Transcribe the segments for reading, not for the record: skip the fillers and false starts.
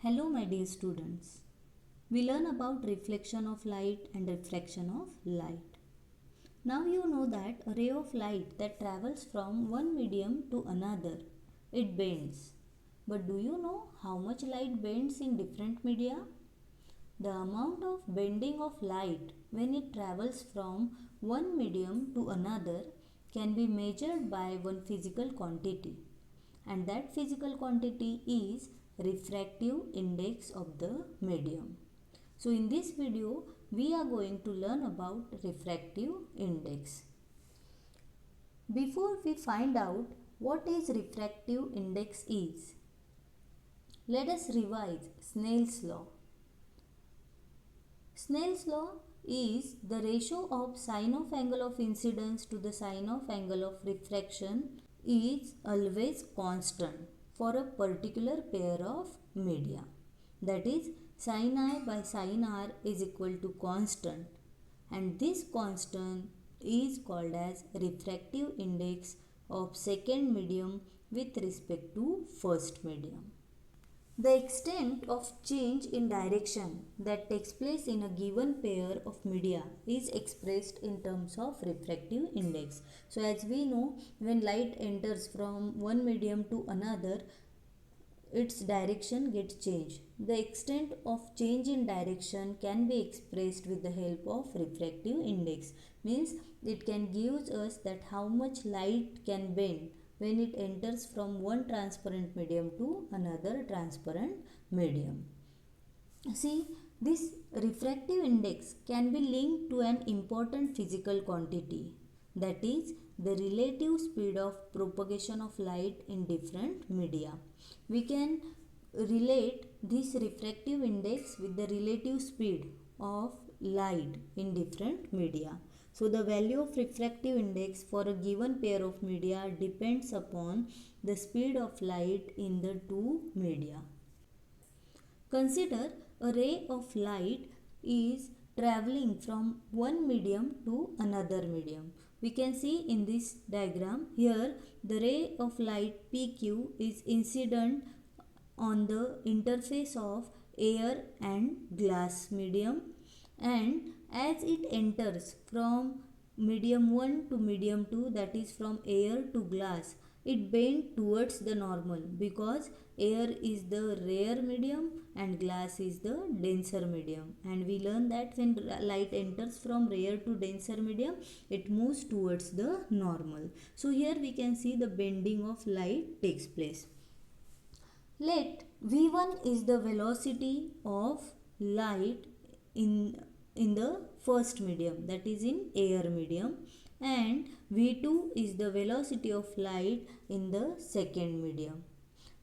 Hello my dear students. We learn about reflection of light and refraction of light. Now you know that a ray of light that travels from one medium to another, it bends. But do you know how much light bends in different media? The amount of bending of light when it travels from one medium to another can be measured by one physical quantity, and that physical quantity is refractive index of the medium. So in this video we are going to learn about refractive index. Before we find out what is refractive index is, let us revise Snell's law. Snell's law is the ratio of sine of angle of incidence to the sine of angle of refraction is always constant for a particular pair of media. That is, sin I by sin R is equal to constant, and this constant is called as refractive index of second medium with respect to first medium. The extent of change in direction that takes place in a given pair of media is expressed in terms of refractive index. So as we know, when light enters from one medium to another, its direction gets changed. The extent of change in direction can be expressed with the help of refractive index. Means it can give us that how much light can bend when it enters from one transparent medium to another transparent medium. See, this refractive index can be linked to an important physical quantity, that is the relative speed of propagation of light in different media. We can relate this refractive index with the relative speed of light in different media. So the value of refractive index for a given pair of media depends upon the speed of light in the two media. Consider a ray of light is traveling from one medium to another medium. We can see in this diagram here the ray of light PQ is incident on the interface of air and glass medium, and as it enters from medium 1 to medium 2, that is from air to glass, it bends towards the normal because air is the rare medium and glass is the denser medium, and we learn that when light enters from rare to denser medium, it moves towards the normal. So here we can see the bending of light takes place. Let v1 is the velocity of light in the first medium, that is in air medium, and v2 is the velocity of light in the second medium.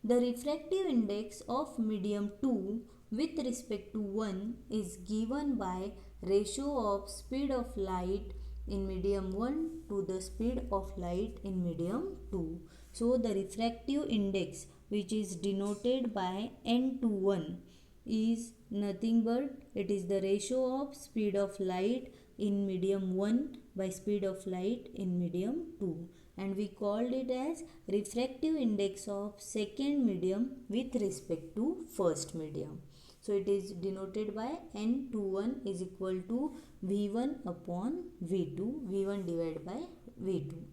The refractive index of medium 2 with respect to 1 is given by ratio of speed of light in medium 1 to the speed of light in medium 2. So the refractive index, which is denoted by n to 1, is nothing but it is the ratio of speed of light in medium 1 by speed of light in medium 2, and we called it as refractive index of second medium with respect to first medium. So it is denoted by n21 is equal to V1 upon V2, V1 divided by V2.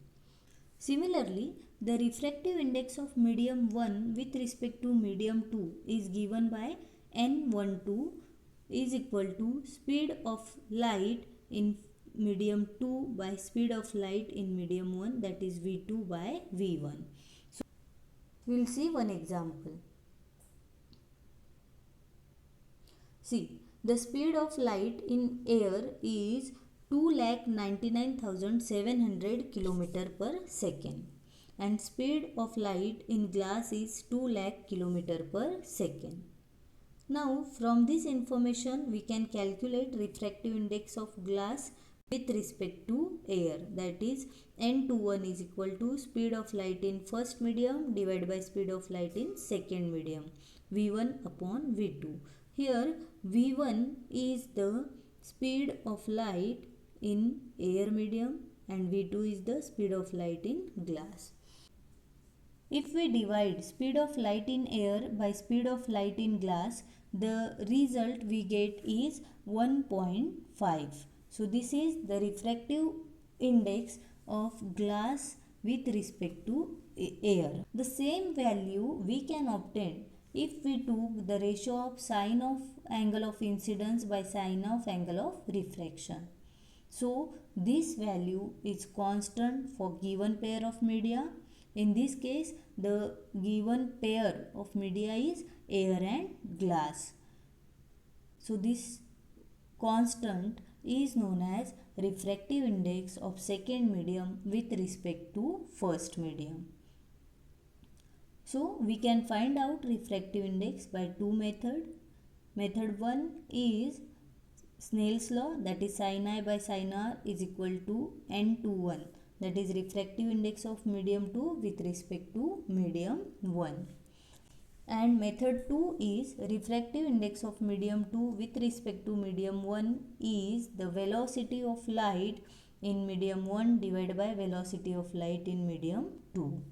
Similarly, the refractive index of medium 1 with respect to medium 2 is given by n12 is equal to speed of light in medium 2 by speed of light in medium 1, that is V2 by V1. So we will see one example. See, the speed of light in air is 2,99,700 km per second, and speed of light in glass is 2,00,000 km per second. Now from this information we can calculate refractive index of glass with respect to air, that is n21 is equal to speed of light in first medium divided by speed of light in second medium, V1 upon V2. Here V1 is the speed of light in air medium and V2 is the speed of light in glass. If we divide speed of light in air by speed of light in glass, the result we get is 1.5. So this is the refractive index of glass with respect to air. The same value we can obtain if we took the ratio of sine of angle of incidence by sine of angle of refraction. So this value is constant for given pair of media. In this case, the given pair of media is air and glass. So this constant is known as refractive index of second medium with respect to first medium. So we can find out refractive index by two methods. Method 1 is Snell's law, that is sin I by sin r is equal to n21, that is refractive index of medium 2 with respect to medium 1. And method 2 is refractive index of medium 2 with respect to medium 1 is the velocity of light in medium 1 divided by velocity of light in medium 2.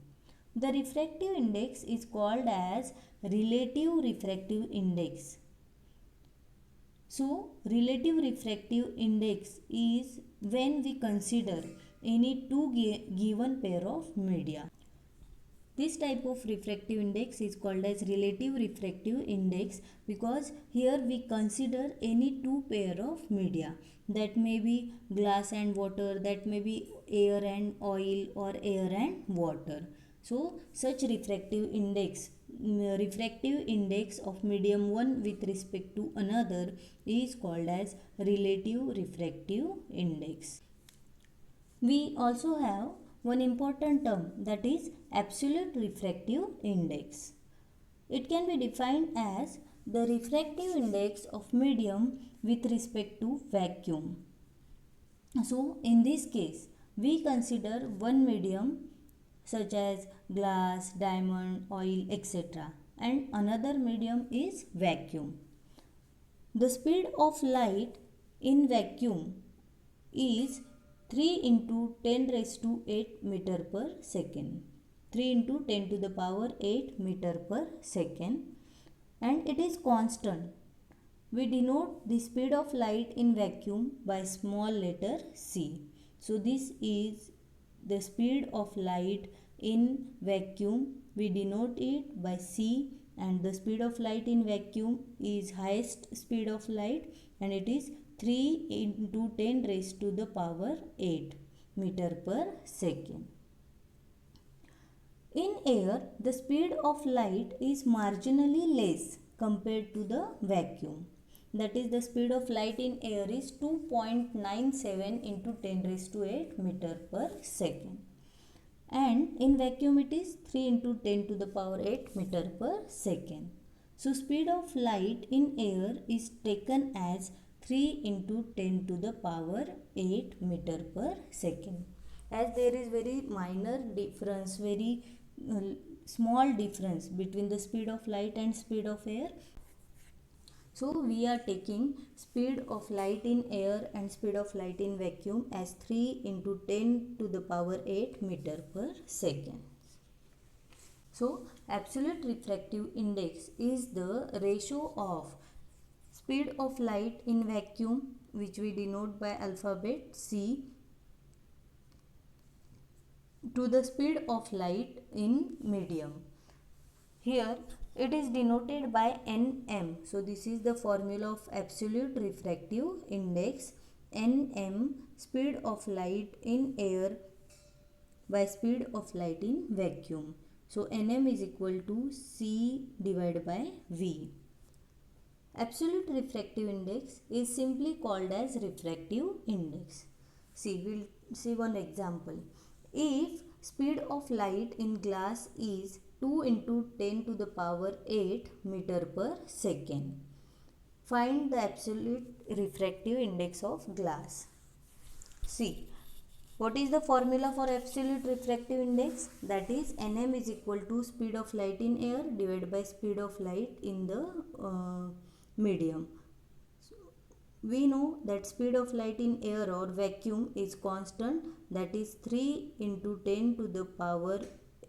The refractive index is called as relative refractive index. So, relative refractive index is when we consider any two given pair of media. This type of refractive index is called as relative refractive index because here we consider any two pair of media. That may be glass and water, that may be air and oil, or air and water. So, such refractive index of medium 1 with respect to another is called as relative refractive index. We also have one important term, that is absolute refractive index. It can be defined as the refractive index of medium with respect to vacuum. So in this case, we consider one medium such as glass, diamond, oil, etc. and another medium is vacuum. The speed of light in vacuum is 3 into 10 raised to 8 meter per second. 3 into 10 to the power 8 meter per second, and it is constant. We denote the speed of light in vacuum by small letter c. So this is the speed of light in vacuum. We denote it by c, and the speed of light in vacuum is highest speed of light, and it is 3 into 10 raised to the power 8 meter per second. In air, the speed of light is marginally less compared to the vacuum. That is, the speed of light in air is 2.97 into 10 raised to 8 meter per second. And in vacuum it is 3 into 10 to the power 8 meter per second. So speed of light in air is taken as 3 into 10 to the power 8 meter per second. As there is very minor difference, very small difference between the speed of light and speed of air. So we are taking speed of light in air and speed of light in vacuum as 3 into 10 to the power 8 meter per second. So absolute refractive index is the ratio of speed of light in vacuum, which we denote by alphabet C, to the speed of light in medium. Here it is denoted by Nm. So this is the formula of absolute refractive index. Nm, speed of light in air by speed of light in vacuum. So Nm is equal to C divided by V. Absolute refractive index is simply called as refractive index. See, we'll see one example. If speed of light in glass is 2 into 10 to the power 8 meter per second, find the absolute refractive index of glass. See, what is the formula for absolute refractive index? That is Nm is equal to speed of light in air divided by speed of light in the medium. So, we know that speed of light in air or vacuum is constant, that is 3 into 10 to the power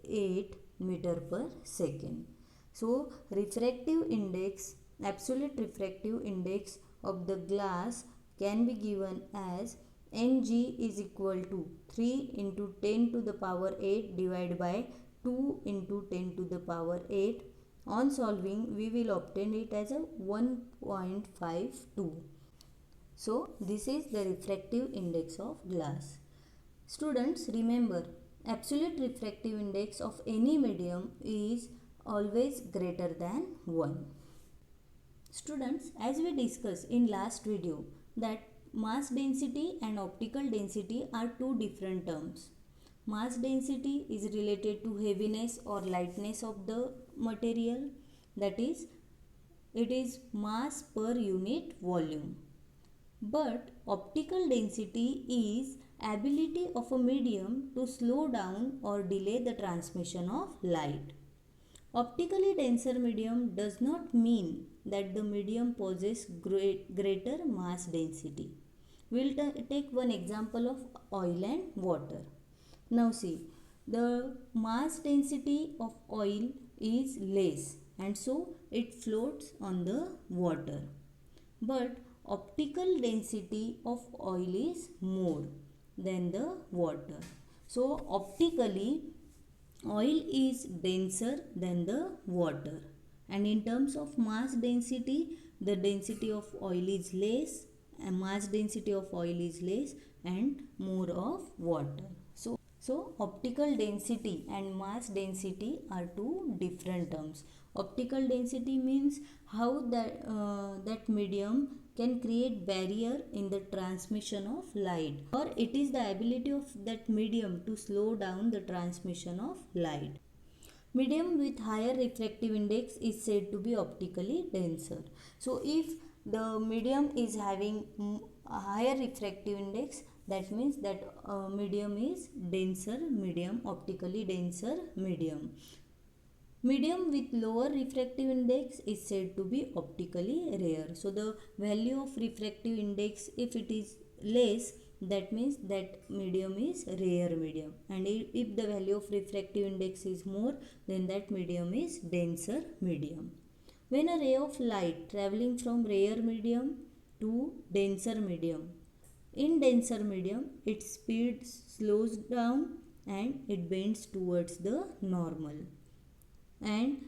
8 meter per second. So refractive index, absolute refractive index of the glass can be given as Ng is equal to 3 into 10 to the power 8 divided by 2 into 10 to the power 8. On solving, we will obtain it as a 1.52. So this is the refractive index of glass. Students, remember, absolute refractive index of any medium is always greater than 1. Students, as we discussed in last video, that mass density and optical density are two different terms. Mass density is related to heaviness or lightness of the material, that is, it is mass per unit volume. But optical density is ability of a medium to slow down or delay the transmission of light. Optically denser medium does not mean that the medium possesses greater mass density. We will take one example of oil and water. Now see, the mass density of oil is less and so it floats on the water. But optical density of oil is more than the water. So optically oil is denser than the water, and in terms of mass density, the density of oil is less and mass density of oil is less and more of water. So optical density and mass density are two different terms. Optical density means how that medium can create barrier in the transmission of light, or it is the ability of that medium to slow down the transmission of light. Medium with higher refractive index is said to be optically denser. So if the medium is having a higher refractive index, that means that medium is denser medium, optically denser medium. Medium with lower refractive index is said to be optically rare. So the value of refractive index, if it is less, that means that medium is rare medium, and if the value of refractive index is more, then that medium is denser medium. When a ray of light traveling from rare medium to denser medium, in denser medium its speed slows down and it bends towards the normal, and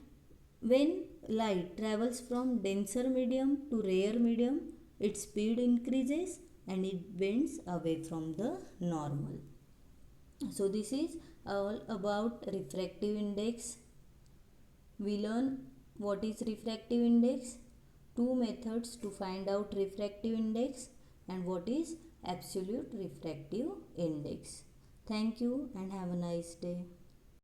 when light travels from denser medium to rare medium, its speed increases and it bends away from the normal. So this is all about refractive index. We learn what is refractive index, two methods to find out refractive index, and what is absolute refractive index. Thank you and have a nice day.